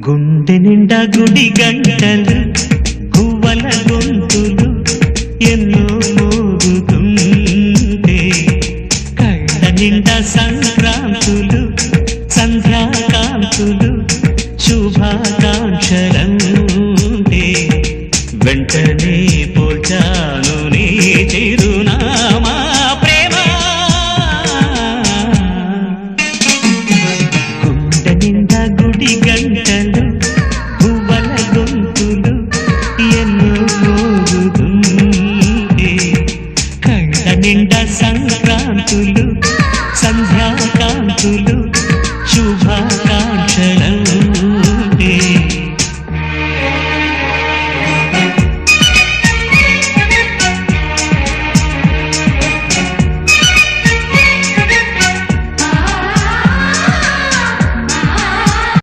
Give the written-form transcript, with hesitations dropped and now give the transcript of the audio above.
గుండె నిండా గుడి గంటలు గువ్వల గొంతులు ఎన్నో మోగుతుంటే కళ్ళ నిండా సంక్రాంతులు సంధ్యాకాంతులు శుభాకాంక్షలంటే వెంటనే పోల్చాను నీ చిరునామా ప్రేమ గుండె నిండా గుడి గంటలు